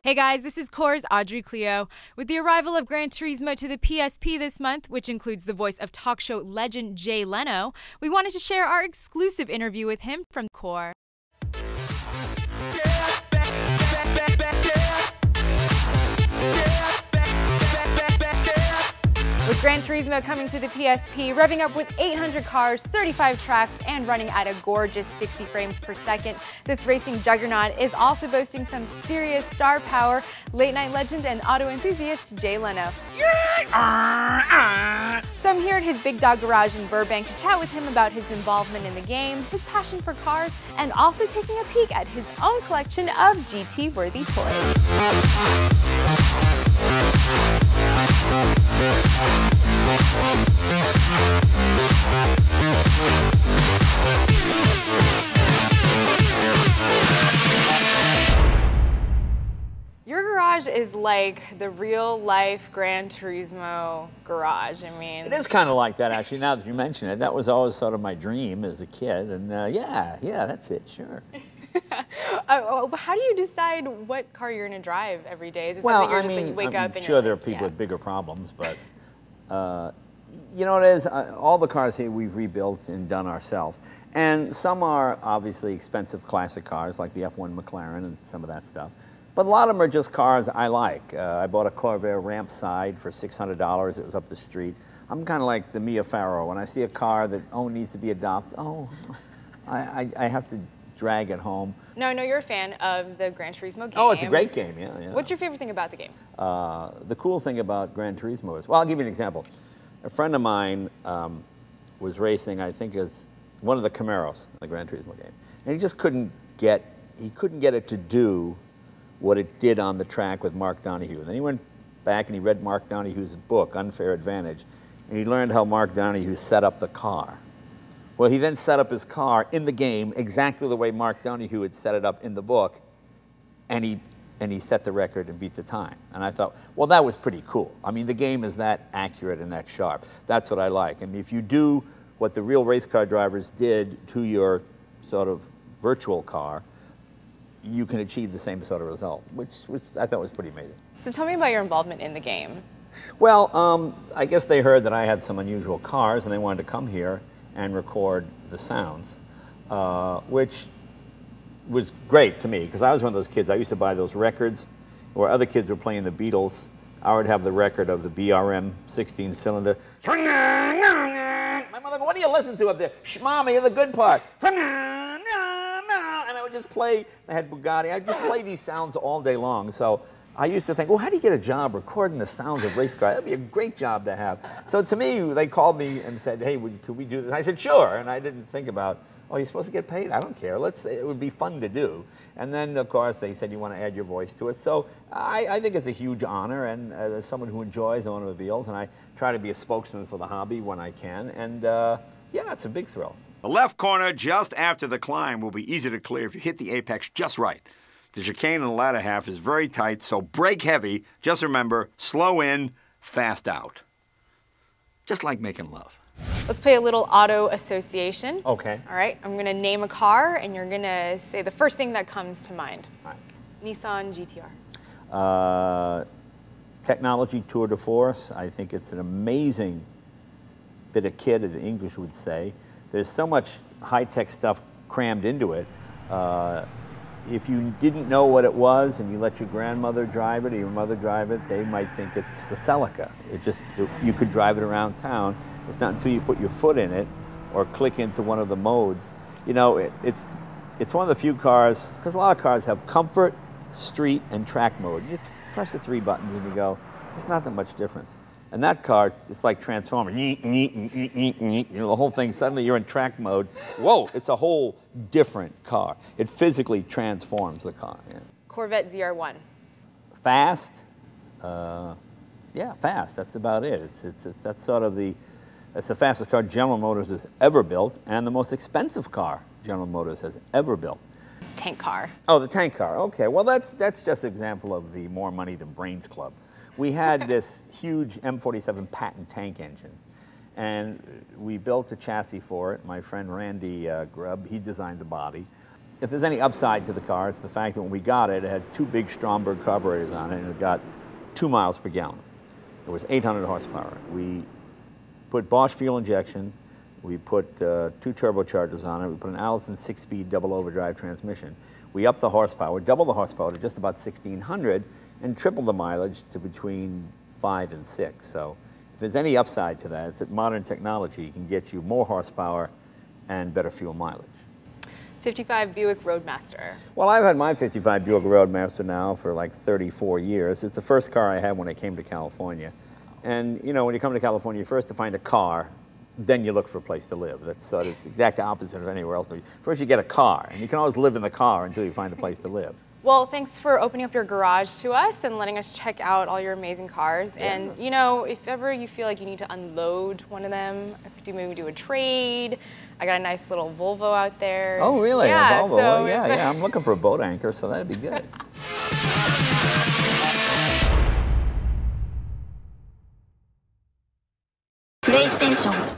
Hey guys, this is Core's Audrey Cleo. With the arrival of Gran Turismo to the PSP this month, which includes the voice of talk show legend Jay Leno, we wanted to share our exclusive interview with him from Core. With Gran Turismo coming to the PSP, revving up with 800 cars, 35 tracks, and running at a gorgeous 60 frames per second, this racing juggernaut is also boasting some serious star power. Late-night legend and auto enthusiast Jay Leno. So I'm here at his Big Dog Garage in Burbank to chat with him about his involvement in the game, his passion for cars, and also taking a peek at his own collection of GT-worthy toys. Your garage is like the real-life Gran Turismo garage. I mean, it is kind of like that, actually. Now that you mention it, that was always sort of my dream as a kid, and yeah, that's it. Sure. How do you decide what car you're going to drive every day? Is it something you're just like you wake up and sure there are people with bigger problems, but you know what it is? All the cars here we've rebuilt and done ourselves, and some are obviously expensive classic cars like the F1 McLaren and some of that stuff. But a lot of them are just cars I like. I bought a Corvair ramp side for $600. It was up the street. I'm kind of like the Mia Farrow. When I see a car that needs to be adopted, I have to drag it home. No, I know you're a fan of the Gran Turismo game. Oh, it's a great game, yeah. What's your favorite thing about the game? The cool thing about Gran Turismo is, well, I'll give you an example. A friend of mine was racing, I think, as one of the Camaros, the Gran Turismo game, and he just couldn't get it to do what it did on the track with Mark Donohue. And then he went back and he read Mark Donohue's book, Unfair Advantage, and he learned how Mark Donohue set up the car. Well, he then set up his car in the game exactly the way Mark Donohue had set it up in the book, and he set the record and beat the time. And I thought, well, that was pretty cool. I mean, the game is that accurate and that sharp. That's what I like. I mean, if you do what the real race car drivers did to your sort of virtual car, you can achieve the same sort of result, which I thought was pretty amazing. So tell me about your involvement in the game. Well, I guess they heard that I had some unusual cars, and they wanted to come here and record the sounds, which was great to me, because I was one of those kids. I used to buy those records where other kids were playing the Beatles. I would have the record of the BRM 16-cylinder. My mother, what do you listen to up there? Shh, Mama, you're the good part. And I would just play, I had Bugatti, I'd just play these sounds all day long. So I used to think, well, how do you get a job recording the sounds of race cars? That'd be a great job to have. So to me, they called me and said, hey, could we do this? I said, sure. And I didn't think about, oh, you're supposed to get paid? I don't care. It would be fun to do. And then, of course, they said you want to add your voice to it. So I think it's a huge honor, and as someone who enjoys automobiles, and I try to be a spokesman for the hobby when I can. And yeah, it's a big thrill. The left corner just after the climb will be easy to clear if you hit the apex just right. The chicane in the latter half is very tight, so brake heavy. Just remember, slow in, fast out. Just like making love. Let's play a little auto association. Okay. All right, I'm gonna name a car, and you're gonna say the first thing that comes to mind. All right. Nissan GTR. Technology tour de force. I think it's an amazing bit of kit, as the English would say. There's so much high-tech stuff crammed into it. If you didn't know what it was and you let your grandmother drive it or your mother drive it, they might think it's a Celica. You could drive it around town. It's not until you put your foot in it or click into one of the modes. You know, it's one of the few cars, because a lot of cars have comfort, street, and track mode. You press the 3 buttons and you go, there's not that much difference. And that car, it's like Transformer. You know, the whole thing, suddenly you're in track mode. Whoa, it's a whole different car. It physically transforms the car. Yeah. Corvette ZR1. Fast. Yeah, fast. That's about it. That's sort of that's the fastest car General Motors has ever built, and the most expensive car General Motors has ever built. Tank car. Oh, the tank car. Okay, well, that's just an example of the more money than brains club. We had this huge M47 patent tank engine, and we built a chassis for it. My friend Randy Grubb, he designed the body. if there's any upside to the car, it's the fact that when we got it, it had 2 big Stromberg carburetors on it, and it got 2 miles per gallon. It was 800 horsepower. We put Bosch fuel injection. We put 2 turbochargers on it. We put an Allison 6-speed double overdrive transmission. We upped the horsepower, doubled the horsepower to just about 1,600, and tripled the mileage to between 5 and 6. So if there's any upside to that, it's that modern technology can get you more horsepower and better fuel mileage. 55 Buick Roadmaster. Well, I've had my 55 Buick Roadmaster now for like 34 years. It's the first car I had when I came to California. And you know, when you come to California, first to find a car, then you look for a place to live. That's the exact opposite of anywhere else. First you get a car, and you can always live in the car until you find a place to live. Well, thanks for opening up your garage to us and letting us check out all your amazing cars. Yeah. And you know, if ever you feel like you need to unload one of them, maybe do a trade. I got a nice little Volvo out there. Oh, really? Yeah, a Volvo? so yeah. I'm looking for a boat anchor, so that'd be good. PlayStation